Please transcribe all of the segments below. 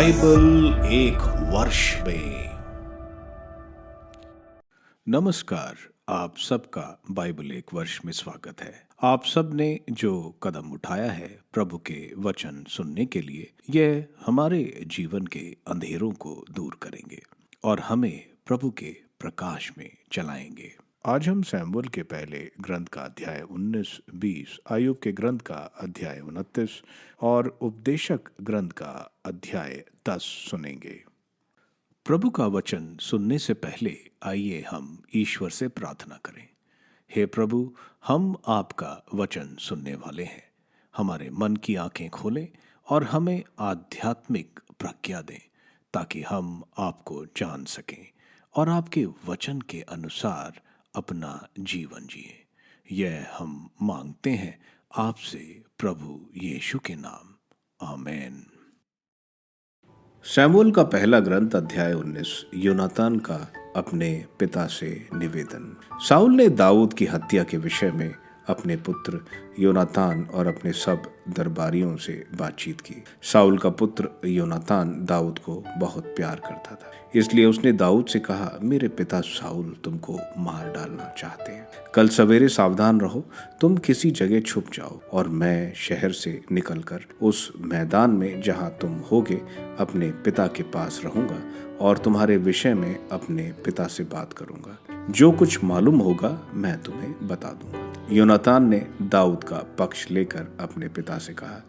Bible एक वर्ष में। नमस्कार, आप सबका बाइबल एक वर्ष में स्वागत है। आप सब ने जो कदम उठाया है प्रभु के वचन सुनने के लिए, यह हमारे जीवन के अंधेरों को दूर करेंगे और हमें प्रभु के प्रकाश में चलाएंगे। आज हम सैमुअल के पहले ग्रंथ का अध्याय 19, 20, आयुब के ग्रंथ का अध्याय 29 और उपदेशक ग्रंथ का अध्याय 10 सुनेंगे। प्रभु का वचन सुनने से पहले आइए हम ईश्वर से प्रार्थना करें। हे प्रभु, हम आपका वचन सुनने वाले हैं। हमारे मन की आंखें खोलें और हमें आध्यात्मिक प्रज्ञा दें ताकि हम आपको जान सकें और आपके वचन के अनुसार अपना जीवन जिए। यह हम मांगते हैं आपसे प्रभु यीशु के नाम, आमीन। सैमुअल का पहला ग्रंथ अध्याय 19, योनातान का अपने पिता से निवेदन। शाऊल ने दाऊद की हत्या के विषय में अपने पुत्र योनातान और अपने सब दरबारियों से बातचीत की। शाऊल का पुत्र योनातान दाऊद को बहुत प्यार करता था, इसलिए उसने दाऊद से कहा, मेरे पिता शाऊल तुमको मार डालना चाहते हैं। कल सवेरे सावधान रहो, तुम किसी जगह छुप जाओ और मैं शहर से निकलकर उस मैदान में जहां तुम होगे अपने पिता के पास रहूंगा और तुम्हारे विषय में अपने पिता से बात करूंगा। जो कुछ मालूम होगा मैं तुम्हें बता दूंगा। योनातान ने दाऊद का पक्ष लेकर अपने पिता से कहा,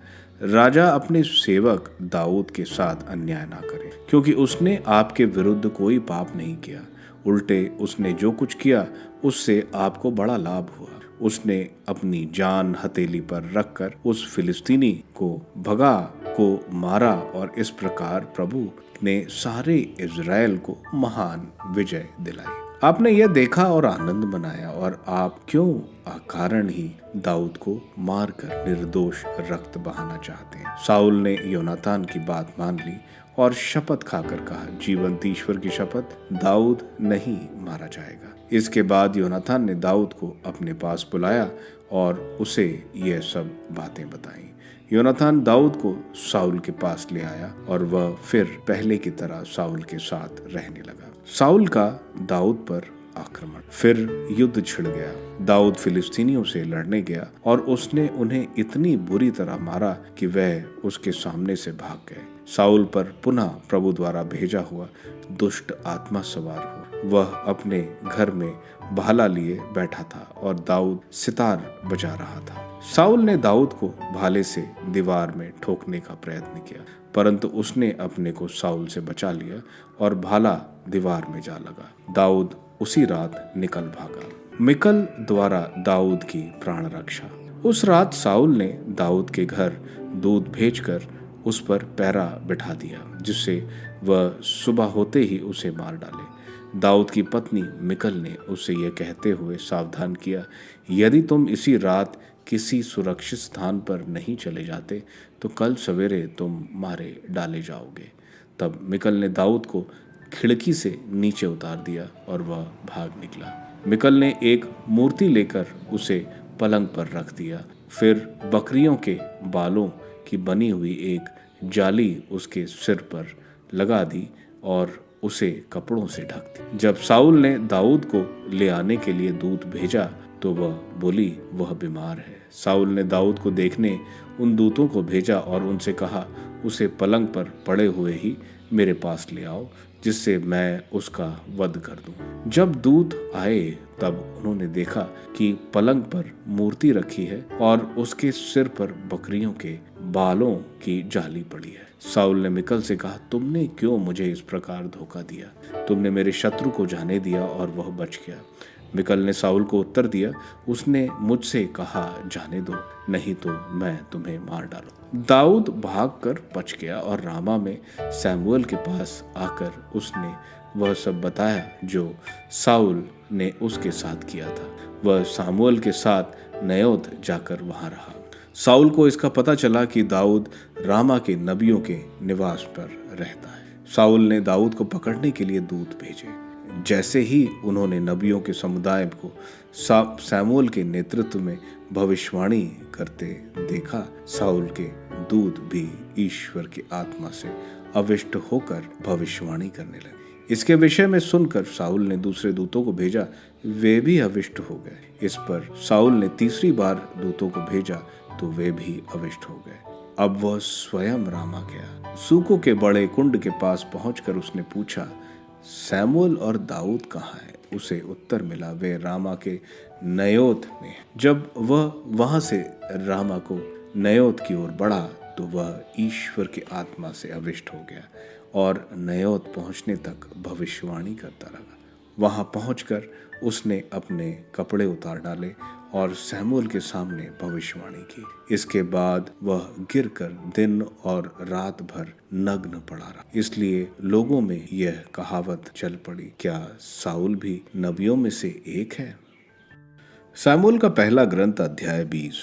राजा अपने सेवक दाऊद के साथ अन्याय ना करे, क्योंकि उसने आपके विरुद्ध कोई पाप नहीं किया। उल्टे उसने जो कुछ किया उससे आपको बड़ा लाभ हुआ। उसने अपनी जान हथेली पर रखकर उस फिलिस्तीनी को भगा को मारा और इस प्रकार प्रभु ने सारे इज़राइल को महान विजय दिलाई। आपने यह देखा और आनंद मनाया और आप क्यों अकारण ही दाऊद को मारकर निर्दोष रक्त बहाना चाहते हैं। शाऊल ने योनातान की बात मान ली और शपथ खाकर कहा, जीवंत ईश्वर की शपथ, दाऊद नहीं मारा जाएगा। इसके बाद योनातान ने दाऊद को अपने पास बुलाया और उसे यह सब बातें बताईं। योनातान दाऊद को शाऊल के पास ले आया और वह फिर पहले की तरह शाऊल के साथ रहने लगा। शाऊल का दाऊद पर आक्रमण। फिर युद्ध छिड़ गया। दाऊद फिलिस्तीनियों से लड़ने गया और उसने उन्हें इतनी बुरी तरह मारा कि वह उसके सामने से भाग गए। शाऊल पर पुनः प्रभु द्वारा भेजा हुआ दुष्ट आत्मा सवार हुआ। वह अपने घर में भाला लिए बैठा था और दाऊद सितार बजा रहा था। शाऊल ने दाऊद को भाले से दीवार में ठोकने का प्रयत्न किया, परंतु उसने अपने को शाऊल से बचा लिया और भाला दीवार में जा लगा। दाऊद उसी रात निकल भागा। मिकल द्वारा दाऊद की प्राण रक्षा। उस रात शाऊल ने दाऊद के घर दूत भेजकर उस पर पहरा बिठा दिया, जिससे वह सुबह होते ही उसे मार डाले। दाऊद की पत्नी मिकल ने उसे यह कहते हुए सावधान किया, यदि तुम इसी रात किसी सुरक्षित स्थान पर नहीं चले जाते तो कल सवेरे तुम मारे डाले जाओगे। तब मिकल ने दाऊद को खिड़की से नीचे उतार दिया और वह भाग निकला। मिकल ने एक मूर्ति लेकर उसे पलंग पर रख दिया। फिर बकरियों के बालों की बनी हुई एक जाली उसके सिर पर लगा दी और उसे कपड़ों से ढक दी। जब शाऊल ने दाऊद को ले आने के लिए दूत भेजा तो वह बोली, वह बीमार है। शाऊल ने दाऊद को देखने उन दूतों को भेजा और उनसे कहा, उसे पलंग पर पड़े हुए ही मेरे पास ले आओ, जिससे मैं उसका वध कर दूं। जब दूत आए तब उन्होंने देखा कि पलंग पर मूर्ति रखी है और उसके सिर पर बकरियों के बालों की जाली पड़ी है। शाऊल ने मिकल से कहा, तुमने क्यों मुझे इस प्रकार धोखा दिया? तुमने मेरे शत्रु को जाने दिया और वह बच गया। मिकल ने शाऊल को उत्तर दिया, उसने मुझसे कहा, जाने दो, नहीं तो मैं तुम्हें मार डालूं। दाऊद भागकर बच गया और रामा में सैमुअल के पास आकर उसने वह सब बताया जो शाऊल ने उसके साथ किया था। वह सामुएल के साथ नयोत जाकर वहां रहा। शाऊल को इसका पता चला कि दाऊद रामा के नबियों के निवास पर रहता है। शाऊल ने दाऊद को पकड़ने के लिए दूत भेजे। जैसे ही उन्होंने नबियों के समुदाय को सैमुएल के नेतृत्व में भविष्यवाणी करते देखा, शाऊल के दूत भी ईश्वर की आत्मा से अविष्ट होकर भविष्यवाणी करने लगे। इसके विषय में सुनकर साउल ने दूसरे दूतों को भेजा, वे भी अविष्ट हो गए। इस पर साउल ने तीसरी बार दूतों को भेजा तो वे भी अविष्ट हो गए। अब वह स्वयं रामा गया। सूकों के बड़े कुंड के पास पहुंचकर उसने पूछा, सैमुअल और दाऊद कहाँ हैं? उसे उत्तर मिला, वे रामा के नयोत में हैं। जब वह वहां से रामा को नयोत की ओर बढ़ा तो वह ईश्वर की आत्मा से अविष्ट हो गया और नयोत पहुंचने तक भविष्यवाणी करता रहा। वहां पहुंचकर उसने अपने कपड़े उतार डाले और सैमुअल के सामने भविष्यवाणी की। इसके बाद वह गिरकर दिन और रात भर नग्न पड़ा रहा। इसलिए लोगों में यह कहावत चल पड़ी, क्या साउल भी नबियों में से एक है? सैमुअल का पहला ग्रंथ अध्याय 20।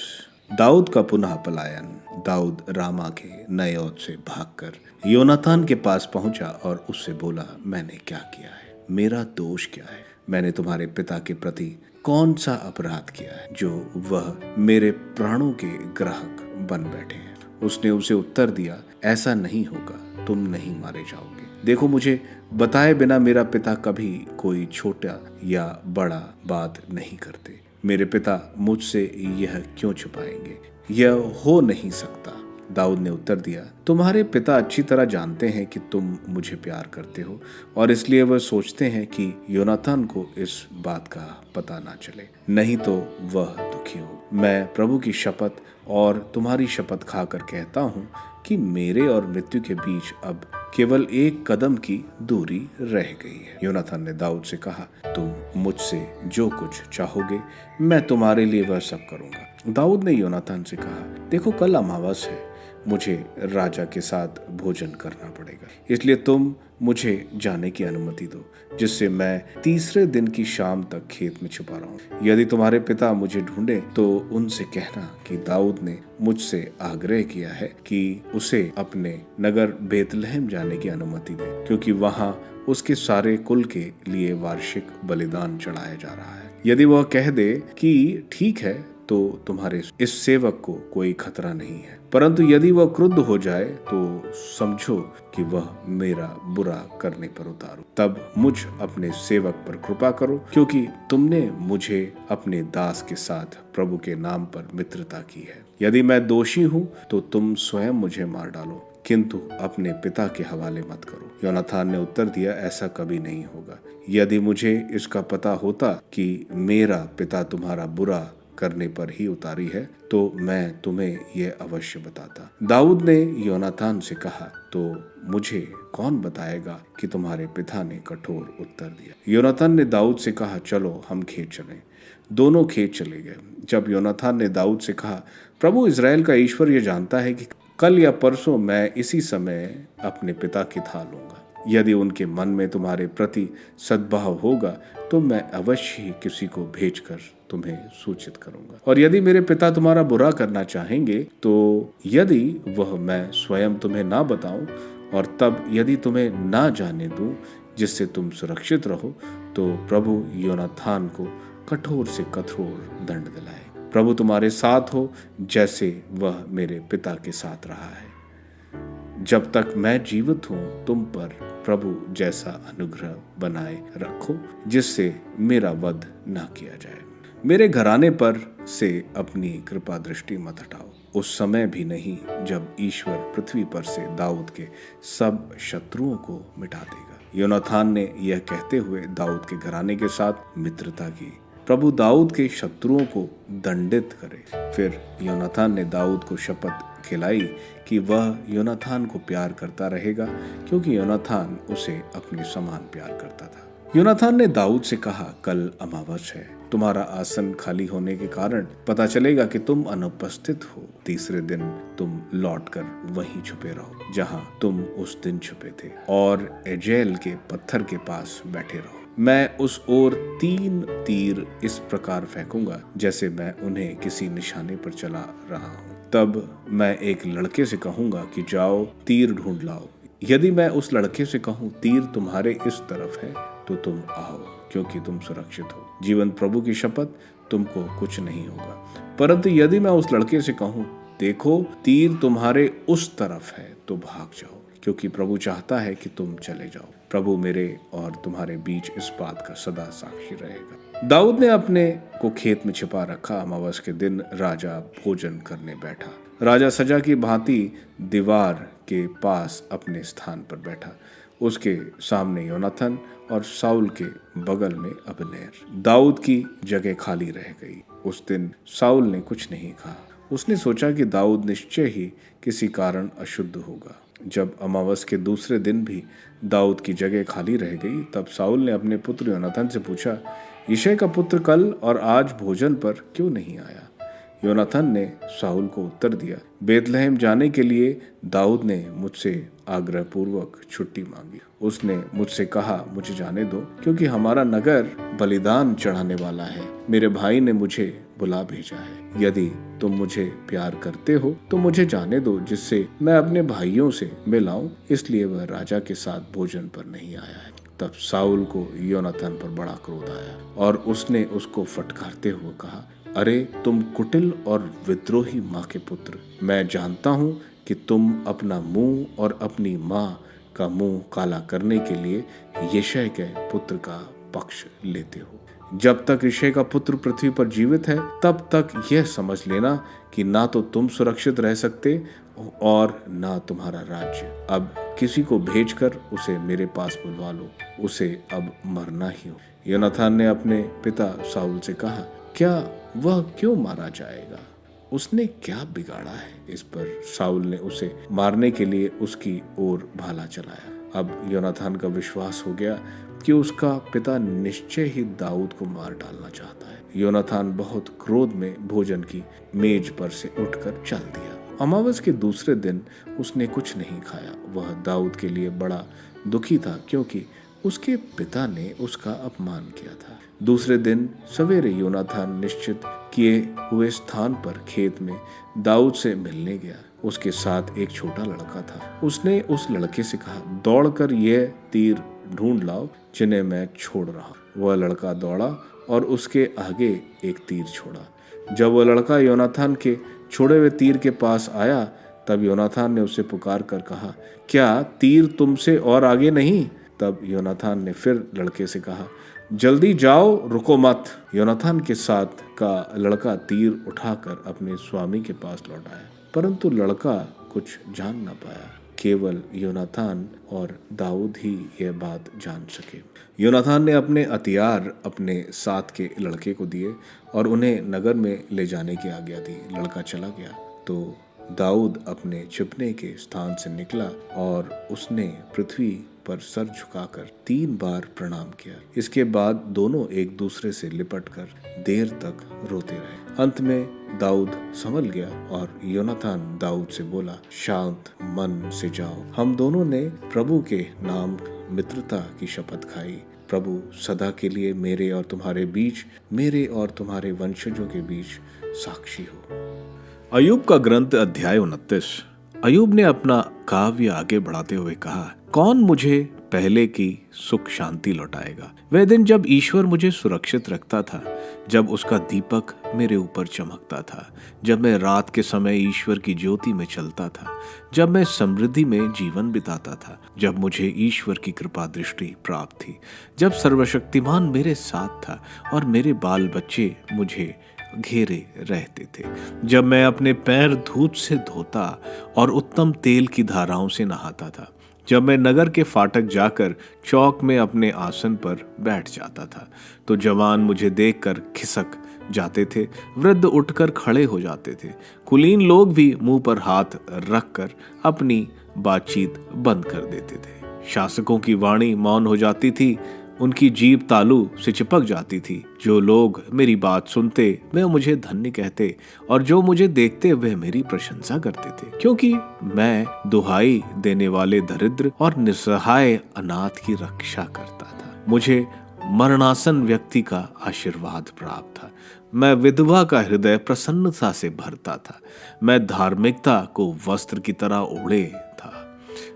दाऊद का पुनः पलायन। दाऊद रामा के नयोत से भागकर योनातान के पास पहुंचा और उससे बोला, मैंने क्या किया है? मेरा दोष क्या है? मैंने तुम्हारे पिता के प्रति कौन सा अपराध किया है जो वह मेरे प्राणों के ग्राहक बन बैठे हैं? उसने उसे उत्तर दिया, ऐसा नहीं होगा, तुम नहीं मारे जाओगे। देखो, मुझे बताए बिना मेरा पिता कभी कोई छोटा या बड़ा बात नहीं करते। मेरे पिता मुझसे यह क्यों छुपाएंगे? यह हो नहीं सकता। दाऊद ने उत्तर दिया, तुम्हारे पिता अच्छी तरह जानते हैं कि तुम मुझे प्यार करते हो और इसलिए वह सोचते हैं कि योनातान को इस बात का पता ना चले, नहीं तो वह दुखी हो। मैं प्रभु की शपथ और तुम्हारी शपथ खाकर कहता हूँ कि मेरे और मृत्यु के बीच अब केवल एक कदम की दूरी रह गई है। योनातान ने दाऊद से कहा, तुम मुझसे जो कुछ चाहोगे मैं तुम्हारे लिए वह सब करूंगा। दाऊद ने योनातान से कहा, देखो, कल अमावस है, मुझे राजा के साथ भोजन करना पड़ेगा, इसलिए तुम मुझे जाने की अनुमति दो, जिससे मैं तीसरे दिन की शाम तक खेत में छुपा रहूं। यदि तुम्हारे पिता मुझे ढूंढे तो उनसे कहना कि दाऊद ने मुझसे आग्रह किया है कि उसे अपने नगर बेतलहम जाने की अनुमति दे, क्योंकि वहां उसके सारे कुल के लिए वार्षिक बलिदान चढ़ाया जा रहा है। यदि वह कह दे कि ठीक है तो तुम्हारे इस सेवक को कोई खतरा नहीं है, परंतु यदि वह क्रुद्ध हो जाए तो समझो कि वह मेरा बुरा करने पर उतारो। तब मुझ अपने सेवक पर कृपा करो, क्योंकि तुमने मुझे अपने दास के साथ प्रभु के नाम पर मित्रता की है। यदि मैं दोषी हूँ तो तुम स्वयं मुझे मार डालो, किंतु अपने पिता के हवाले मत करो। योनातान ने उत्तर दिया, ऐसा कभी नहीं होगा। यदि मुझे इसका पता होता कि मेरा पिता तुम्हारा बुरा करने पर ही उतारी है तो मैं तुम्हें यह अवश्य बताता। दाऊद ने योनातान से कहा, तो मुझे कौन बताएगा कि तुम्हारे पिता ने कठोर उत्तर दिया। योनातान ने दाऊद से कहा, चलो हम खेत चलें। दोनों खेत चले गए। जब योनातान ने दाऊद से कहा, प्रभु इज़राइल का ईश्वर यह जानता है कि कल या परसों मैं इसी समय अपने पिता की थाल लूंगा। यदि उनके मन में तुम्हारे प्रति सद्भाव होगा तो मैं अवश्य ही किसी को भेजकर तुम्हें सूचित करूंगा। और यदि मेरे पिता तुम्हारा बुरा करना चाहेंगे तो यदि वह मैं स्वयं तुम्हें ना बताऊं और तब यदि तुम्हें ना जाने दूं जिससे तुम सुरक्षित रहो, तो प्रभु योनातान को कठोर से कठोर दंड दिलाए। प्रभु तुम्हारे साथ हो जैसे वह मेरे पिता के साथ रहा है। जब तक मैं जीवित हूँ तुम पर प्रभु जैसा अनुग्रह बनाए रखो, जिससे मेरा वध ना किया जाए। मेरे घराने पर से अपनी कृपा दृष्टि मत हटाओ, उस समय भी नहीं जब ईश्वर पृथ्वी पर से दाऊद के सब शत्रुओं को मिटा देगा। योनातान ने यह कहते हुए दाऊद के घराने के साथ मित्रता की। प्रभु दाऊद के शत्रुओं को दंडित करे। फिर योनातान ने दाऊद को शपथ खिलाई कि वह योनातान को प्यार करता रहेगा, क्योंकि योनातान उसे अपने समान प्यार करता था। योनातान ने दाऊद से कहा, कल अमावस है, तुम्हारा आसन खाली होने के कारण पता चलेगा कि तुम अनुपस्थित हो। तीसरे दिन तुम लौटकर वहीं छुपे रहो जहां तुम उस दिन छुपे थे, और एजेल के पत्थर के पास बैठे रहो। मैं उस ओर 3 तीर इस प्रकार फेंकूंगा जैसे मैं उन्हें किसी निशाने पर चला रहा हूँ। तब मैं एक लड़के से कहूंगा कि जाओ तीर ढूंढ लाओ। यदि मैं उस लड़के से कहूँ तीर तुम्हारे इस तरफ है तो तुम आओ, क्योंकि तुम सुरक्षित हो। जीवन प्रभु की शपथ, तुमको कुछ नहीं होगा। परंतु यदि मैं उस लड़के से कहूँ देखो तीर तुम्हारे उस तरफ है तो भाग जाओ, क्योंकि प्रभु चाहता है कि तुम चले जाओ। प्रभु मेरे और तुम्हारे बीच इस बात का सदा साक्षी रहेगा। दाऊद ने अपने को खेत में छिपा रखा। अमावस के दिन राजा भोजन करने बैठा। राजा सजा की भांति दीवार के पास अपने स्थान पर बैठा। उसके सामने योनाथन और साउल के बगल में अबनेर। दाऊद की जगह खाली रह गई। उस दिन साउल ने कुछ नहीं कहा। उसने सोचा कि दाऊद निश्चय ही किसी कारण अशुद्ध होगा। जब अमावस के दूसरे दिन भी दाऊद की जगह खाली रह गई, तब साउल ने अपने पुत्र योनाथन से पूछा, यिशै का पुत्र कल और आज भोजन पर क्यों नहीं आया? योनाथन ने साउल को उत्तर दिया, बेतलहम जाने के लिए दाऊद ने मुझसे आग्रह पूर्वक छुट्टी मांगी। उसने मुझसे कहा, मुझे जाने दो, क्योंकि हमारा नगर बलिदान चढ़ाने वाला है। मेरे भाई ने मुझे बुला भेजा है। यदि तुम मुझे प्यार करते हो तो मुझे जाने दो, जिससे मैं अपने भाइयों से मिल आऊं। इसलिए वह राजा के साथ भोजन पर नहीं आया है। तब साउल को योनाथन पर बड़ा क्रोध आया और उसने उसको फटकारते हुए कहा, अरे तुम कुटिल और विद्रोही माँ के पुत्र, मैं जानता हूँ कि तुम अपना मुंह और अपनी माँ का मुंह काला करने के लिए यिशै के पुत्र का पक्ष लेते हो। जब तक यिशै का पुत्र पृथ्वी पर जीवित है, तब तक यह समझ लेना कि ना तो तुम सुरक्षित रह सकते और ना तुम्हारा राज्य। अब किसी को भेजकर उसे मेरे पास बुलवा लो, उसे अब मरना ही हो। योनाथन ने अपने पिता साउल से कहा, क्या वह क्यों मारा जाएगा? उसने क्या बिगाड़ा है? इस पर साउल ने उसे मारने के लिए उसकी ओर भाला चलाया। अब योनाथन का विश्वास हो गया कि उसका पिता निश्चय ही दाऊद को मार डालना चाहता है। योनाथन बहुत क्रोध में भोजन की मेज पर से उठकर चल दिया। अमावस के दूसरे दिन उसने कुछ नहीं खाया। वह दाऊद के लिए बड़ा दुखी था, क्योंकि उसके पिता ने उसका अपमान किया था। दूसरे दिन सवेरे योनाथन निश्चित किए हुए स्थान पर खेत में दाऊद से मिलने गया। उसके साथ एक छोटा लड़का था। उसने उस लड़के से कहा, दौड़कर यह तीर ढूंढ लाओ जिन्हें मैं छोड़ रहा हूं। वह लड़का दौड़ा और उसके आगे एक तीर छोड़ा। जब वह लड़का योनाथन के छोड़े हुए तीर के पास आया, तब योनाथन ने उसे पुकार कर कहा, क्या तीर तुमसे और आगे नहीं? तब योनाथन ने फिर लड़के से कहा, जल्दी जाओ, रुको मत। योनाथन के साथ का लड़का तीर उठाकर अपने स्वामी के पास लौट आया, परंतु लड़का कुछ जान न पाया। केवल योनाथन और दाऊद ही यह बात जान सके। योनाथन ने अपने हथियार अपने साथ के लड़के को दिए और उन्हें नगर में ले जाने की आज्ञा दी। लड़का चला गया तो दाऊद अपने छिपने के स्थान से निकला और उसने पृथ्वी पर सर झुकाकर 3 बार प्रणाम किया। इसके बाद दोनों एक दूसरे से लिपटकर देर तक रोते रहे। अंत में दाऊद संभल गया और योनाथन दाऊद से बोला, शांत मन से जाओ। हम दोनों ने प्रभु के नाम मित्रता की शपथ खाई। प्रभु सदा के लिए मेरे और तुम्हारे बीच, मेरे और तुम्हारे वंशजों के बीच साक्षी हो। अयूब का ग्रंथ अध्याय 29। अयूब ने अपना काव्य आगे बढ़ाते हुए कहा, कौन मुझे पहले की सुख शांति लौटाएगा? वह दिन जब ईश्वर मुझे सुरक्षित रखता था, जब उसका दीपक मेरे ऊपर चमकता था, जब मैं रात के समय ईश्वर की ज्योति में चलता था, जब मैं समृद्धि में जीवन बिताता था, जब मुझे ईश्वर की कृपा दृष्टि प्राप्त थी, जब सर्वशक्तिमान मेरे साथ था और मेरे बाल बच्चे मुझे घेरे रहते थे, जब मैं अपने पैर दूध से धोता और उत्तम तेल की धाराओं से नहाता था, जब मैं नगर के फाटक जाकर चौक में अपने आसन पर बैठ जाता था, तो जवान मुझे देखकर खिसक जाते थे, वृद्ध उठकर खड़े हो जाते थे, कुलीन लोग भी मुंह पर हाथ रखकर अपनी बातचीत बंद कर देते थे। शासकों की वाणी मौन हो जाती थी, उनकी जीभ तालू से चिपक जाती थी। जो लोग मेरी बात सुनते वे मुझे धन्य कहते और जो मुझे देखते वे मेरी प्रशंसा करते थे, क्योंकि मैं दुहाई देने वाले दरिद्र और निस्सहाय अनाथ की रक्षा करता था। मुझे मरणासन व्यक्ति का आशीर्वाद प्राप्त था। मैं विधवा का हृदय प्रसन्नता से भरता था। मैं धार्मिकता को वस्त्र की तरह ओढ़े था।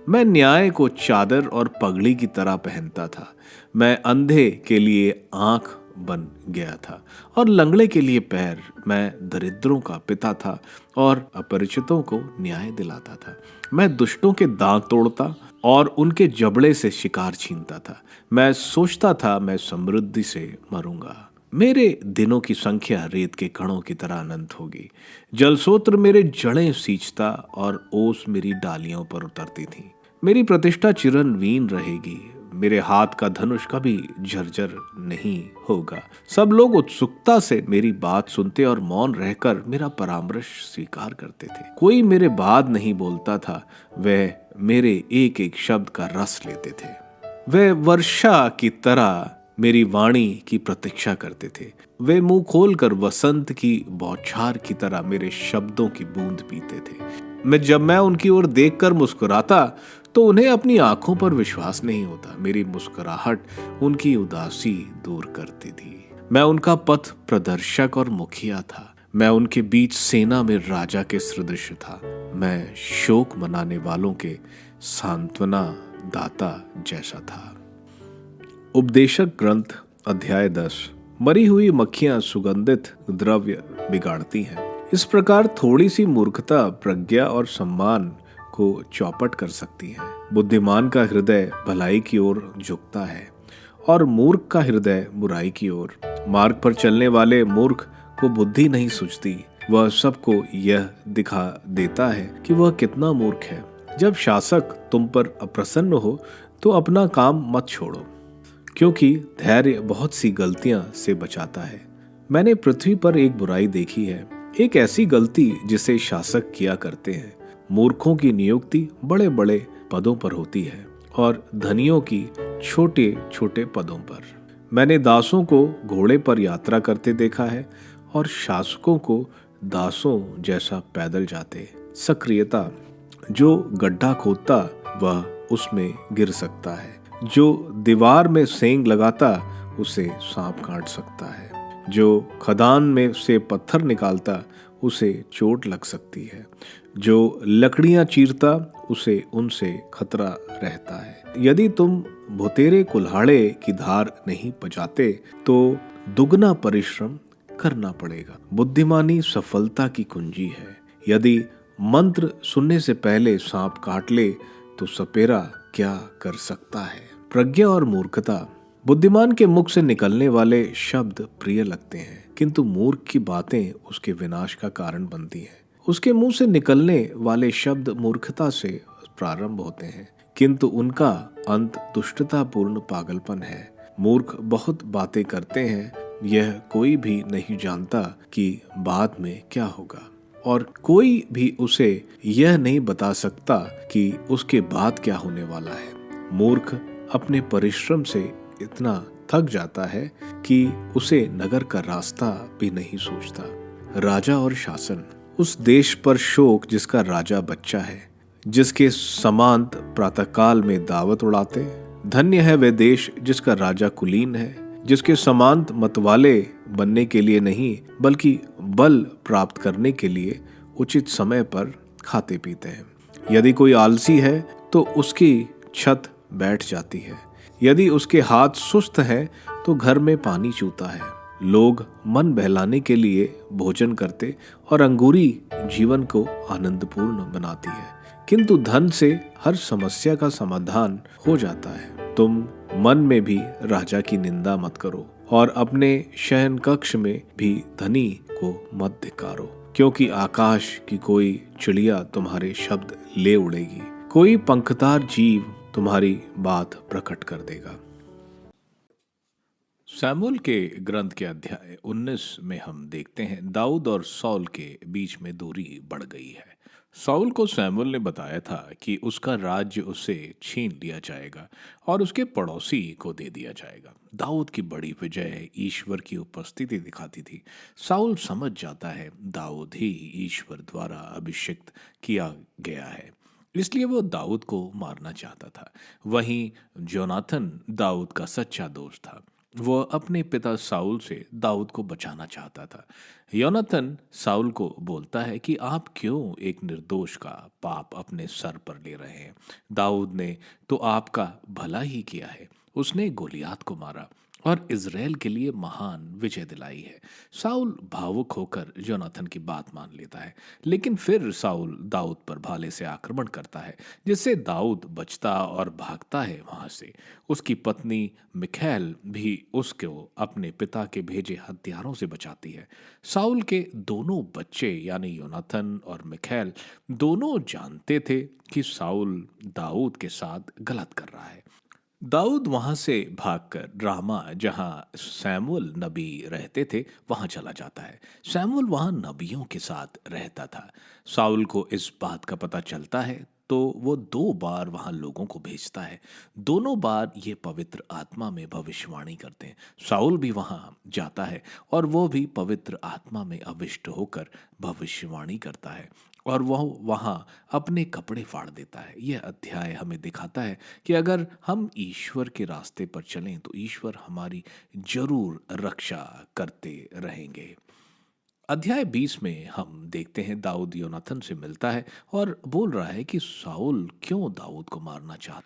मैं न्याय को चादर और पगड़ी की तरह पहनता था। मैं अंधे के लिए आंख बन गया था और लंगड़े के लिए पैर। मैं दरिद्रों का पिता था और अपरिचितों को न्याय दिलाता था। मैं दुष्टों के दांत तोड़ता और उनके जबड़े से शिकार छीनता था। मैं सोचता था मैं समृद्धि से मरूंगा। मेरे दिनों की संख्या रेत के कणों की तरह अनंत होगी। जलस्रोत मेरे जड़ें सींचता और ओस मेरी डालियों पर उतरती थी। मेरी प्रतिष्ठा चिरंजीव रहेगी। मेरे हाथ का धनुष कभी झरझर नहीं होगा। सब लोग उत्सुकता से मेरी बात सुनते और मौन रहकर मेरा परामर्श स्वीकार करते थे। कोई मेरे बाद नहीं बोलता था। वह मेरे एक एक शब्द का रस लेते थे। वे वर्षा की तरह मेरी वाणी की प्रतीक्षा करते थे। वे मुंह खोलकर वसंत की बौछार की तरह मेरे शब्दों की बूंद पीते थे। जब मैं उनकी ओर देखकर मुस्कुराता तो उन्हें अपनी आंखों पर विश्वास नहीं होता। मेरी मुस्कुराहट उनकी उदासी दूर करती थी। मैं उनका पथ प्रदर्शक और मुखिया था। मैं उनके बीच सेना में राजा के सदृश था। मैं शोक मनाने वालों के सांत्वना दाता जैसा था। उपदेशक ग्रंथ अध्याय 10। मरी हुई मक्खियां सुगंधित द्रव्य बिगाड़ती हैं। इस प्रकार थोड़ी सी मूर्खता प्रज्ञा और सम्मान को चौपट कर सकती है। बुद्धिमान का हृदय भलाई की ओर झुकता है और मूर्ख का हृदय बुराई की ओर। मार्ग पर चलने वाले मूर्ख को बुद्धि नहीं सूझती। वह सबको यह दिखा देता है कि वह कितना मूर्ख है। जब शासक तुम पर अप्रसन्न हो तो अपना काम मत छोड़ो, क्योंकि धैर्य बहुत सी गलतियां से बचाता है। मैंने पृथ्वी पर एक बुराई देखी है, एक ऐसी गलती जिसे शासक किया करते हैं। मूर्खों की नियुक्ति बड़े बड़े पदों पर होती है और धनियों की छोटे छोटे पदों पर। मैंने दासों को घोड़े पर यात्रा करते देखा है और शासकों को दासों जैसा पैदल जाते। सक्रियता, जो गड्ढा खोदता वह उसमें गिर सकता है। जो दीवार में सेंग लगाता उसे सांप काट सकता है। जो खदान में से पत्थर निकालता उसे चोट लग सकती है। जो लकड़ियां चीरता उसे उनसे खतरा रहता है। यदि तुम भुतेरे कुल्हाड़े की धार नहीं बजाते तो दुगना परिश्रम करना पड़ेगा। बुद्धिमानी सफलता की कुंजी है। यदि मंत्र सुनने से पहले सांप काट ले तो सपेरा क्या कर सकता है। प्रज्ञा और मूर्खता। बुद्धिमान के मुख से निकलने वाले शब्द प्रिय लगते हैं, किंतु मूर्ख की बातें उसके विनाश का कारण बनती हैं। उसके मुंह से निकलने वाले शब्द मूर्खता से प्रारंभ होते हैं, किंतु उनका अंत दुष्टतापूर्ण पागलपन है। मूर्ख बहुत बातें करते हैं, यह कोई भी नहीं जानता कि बाद में क्या होगा, और कोई भी उसे यह नहीं बता सकता कि उसके बाद क्या होने वाला है। मूर्ख अपने परिश्रम से इतना थक जाता है कि उसे नगर का रास्ता भी नहीं सूझता। राजा और शासन। उस देश पर शोक जिसका राजा बच्चा है, जिसके समांत प्रातःकाल में दावत उड़ाते। धन्य है वह देश जिसका राजा कुलीन है, जिसके समांत मतवाले बनने के लिए नहीं बल्कि बल प्राप्त करने के लिए उचित समय पर खाते पीते हैं। यदि कोई आलसी है तो उसकी छत बैठ जाती है। यदि उसके हाथ सुस्त हैं तो घर में पानी चूता है। लोग मन बहलाने के लिए भोजन करते और अंगूरी जीवन को आनंदपूर्ण बनाती है, किंतु धन से हर समस्या का समाधान हो जाता है। तुम मन में भी राजा की निंदा मत करो और अपने शयन कक्ष में भी धनी को मत धिक्कारो, क्योंकि आकाश की कोई चिड़िया तुम्हारे शब्द ले उड़ेगी, कोई पंखदार जीव तुम्हारी बात प्रकट कर देगा। सैमुअल के ग्रंथ के अध्याय 19 में हम देखते हैं दाऊद और सौल के बीच में दूरी बढ़ गई है। सौल को सैमुअल ने बताया था कि उसका राज्य उसे छीन लिया जाएगा और उसके पड़ोसी को दे दिया जाएगा। दाऊद की बड़ी विजय ईश्वर की उपस्थिति दिखाती थी। साउल समझ जाता है दाऊद ही ईश्वर द्वारा अभिषिक्त किया गया है, इसलिए वो दाऊद को मारना चाहता था। वहीं जोनाथन दाऊद का सच्चा दोस्त था। वो अपने पिता साउल से दाऊद को बचाना चाहता था। योनाथन साउल को बोलता है कि आप क्यों एक निर्दोष का पाप अपने सर पर ले रहे हैं। दाऊद ने तो आपका भला ही किया है। उसने गोलियात को मारा और इज़राइल के लिए महान विजय दिलाई है। शाऊल भावुक होकर योनाथन की बात मान लेता है, लेकिन फिर शाऊल दाऊद पर भाले से आक्रमण करता है, जिससे दाऊद बचता और भागता है वहां से। उसकी पत्नी मिखैल भी उसको अपने पिता के भेजे हथियारों से बचाती है। शाऊल के दोनों बच्चे यानी योनाथन और मिखैल दोनों जानते थे कि शाऊल दाऊद के साथ गलत कर रहा है। दाऊद वहां से भागकर रामा जहां सैमुअल नबी रहते थे वहां चला जाता है। सैमुअल वहां नबियों के साथ रहता था। शाऊल को इस बात का पता चलता है तो वो 2 बार वहां लोगों को भेजता है। दोनों बार ये पवित्र आत्मा में भविष्यवाणी करते हैं। शाऊल भी वहां जाता है और वो भी पवित्र आत्मा में अविष्ट होकर भविष्यवाणी करता है और वह वहां अपने कपड़े फाड़ देता है। यह अध्याय हमें दिखाता है कि अगर हम ईश्वर के रास्ते पर चलें तो ईश्वर हमारी जरूर रक्षा करते रहेंगे। अध्याय 20 में हम देखते हैं दाऊद योनाथन से मिलता है और बोल रहा है कि शाऊल क्यों दाऊद को मारना चाहता।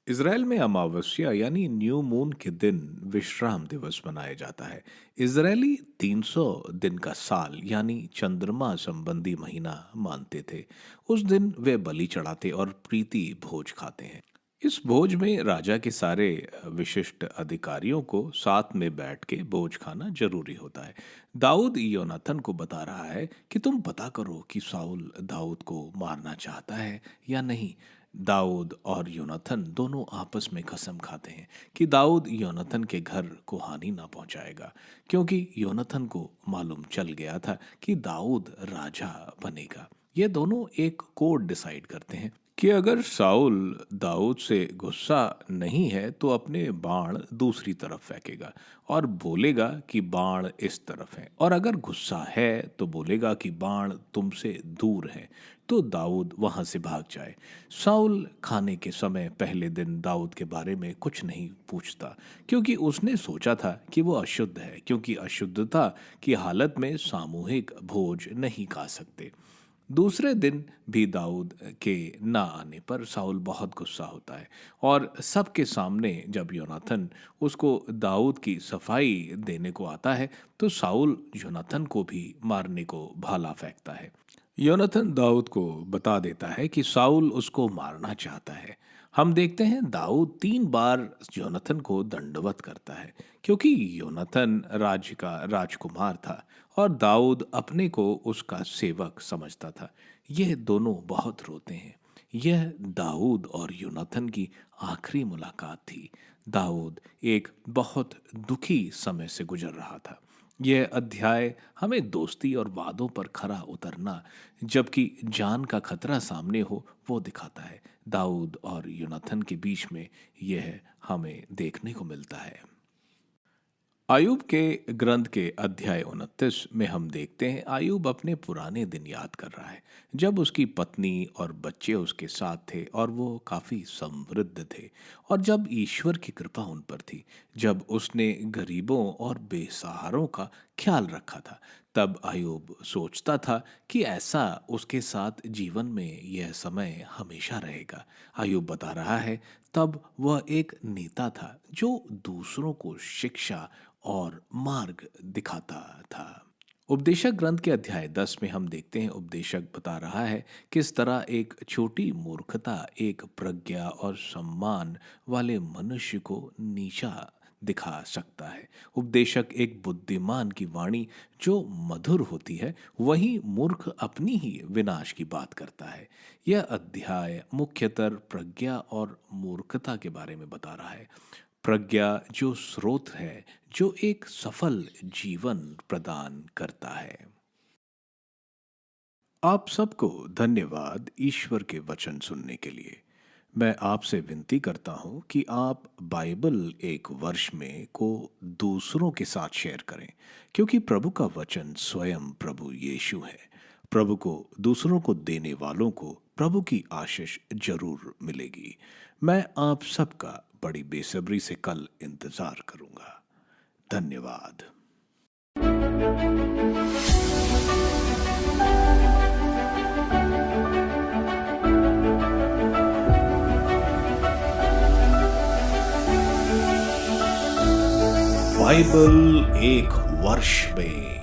इज़राइल में अमावस्या यानी न्यू मून के दिन विश्राम दिवस मनाया जाता है। इजरायली 300 दिन का साल यानी चंद्रमा संबंधी महीना मानते थे। उस दिन वे बलि चढ़ाते और प्रीति भोज खाते हैं। इस भोज में राजा के सारे विशिष्ट अधिकारियों को साथ में बैठ के भोज खाना जरूरी होता है। दाऊद योनाथन को बता रहा है कि तुम पता करो कि शाऊल दाऊद को मारना चाहता है या नहीं। दाऊद और योनाथन दोनों आपस में कसम खाते हैं कि दाऊद योनाथन के घर को हानि ना पहुंचाएगा, क्योंकि योनाथन को मालूम चल गया था कि दाऊद राजा बनेगा। ये दोनों एक कोड डिसाइड करते हैं कि अगर शाऊल दाऊद से गुस्सा नहीं है तो अपने बाण दूसरी तरफ फेंकेगा और बोलेगा कि बाण इस तरफ है, और अगर गुस्सा है तो बोलेगा कि बाण तुमसे दूर है, तो दाऊद वहां से भाग जाए। शाऊल खाने के समय पहले दिन दाऊद के बारे में कुछ नहीं पूछता, क्योंकि उसने सोचा था कि वो अशुद्ध है, क्योंकि अशुद्धता की हालत में सामूहिक भोज नहीं खा सकते। दूसरे दिन भी दाऊद के ना आने पर शाऊल बहुत गुस्सा होता है और सबके सामने जब योनाथन उसको दाऊद की सफाई देने को आता है तो शाऊल योनाथन को भी मारने को भाला फेंकता है। योनाथन दाऊद को बता देता है कि शाऊल उसको मारना चाहता है। हम देखते हैं दाऊद 3 बार योनाथन को दंडवत करता है, क्योंकि योनाथन राज्य का राजकुमार था और दाऊद अपने को उसका सेवक समझता था। यह दोनों बहुत रोते हैं। यह दाऊद और योनाथन की आखिरी मुलाकात थी। दाऊद एक बहुत दुखी समय से गुजर रहा था। यह अध्याय हमें दोस्ती और वादों पर खरा उतरना, जबकि जान का खतरा सामने हो, वो दिखाता है। दाऊद और योनाथन के बीच में यह हमें देखने को मिलता है। आयूब के ग्रंथ के अध्याय 29 में हम देखते हैं आयूब अपने पुराने दिन याद कर रहा है, जब उसकी पत्नी और बच्चे उसके साथ थे और वो काफी समृद्ध थे, और जब ईश्वर की कृपा उन पर थी, जब उसने गरीबों और बेसहारों का ख्याल रखा था। तब आयूब सोचता था कि ऐसा उसके साथ जीवन में यह समय हमेशा रहेगा। आयूब बता रहा है तब वह एक नेता था जो दूसरों को शिक्षा और मार्ग दिखाता था। उपदेशक ग्रंथ के अध्याय 10 में हम देखते हैं उपदेशक बता रहा है किस तरह एक छोटी मूर्खता एक प्रज्ञा और सम्मान वाले मनुष्य को नीचा दिखा सकता है। उपदेशक एक बुद्धिमान की वाणी जो मधुर होती है, वही मूर्ख अपनी ही विनाश की बात करता है। यह अध्याय मुख्यतर प्रज्ञा और मूर्खता के बारे में बता रहा है। प्रज्ञा जो स्रोत है जो एक सफल जीवन प्रदान करता है। आप सबको धन्यवाद ईश्वर के वचन सुनने के लिए। मैं आपसे विनती करता हूं कि आप बाइबल एक वर्ष में को दूसरों के साथ शेयर करें, क्योंकि प्रभु का वचन स्वयं प्रभु यीशु है। प्रभु को दूसरों को देने वालों को प्रभु की आशीष जरूर मिलेगी। मैं आप सबका बड़ी बेसब्री से कल इंतजार करूंगा। धन्यवाद। बाइबल एक वर्ष में।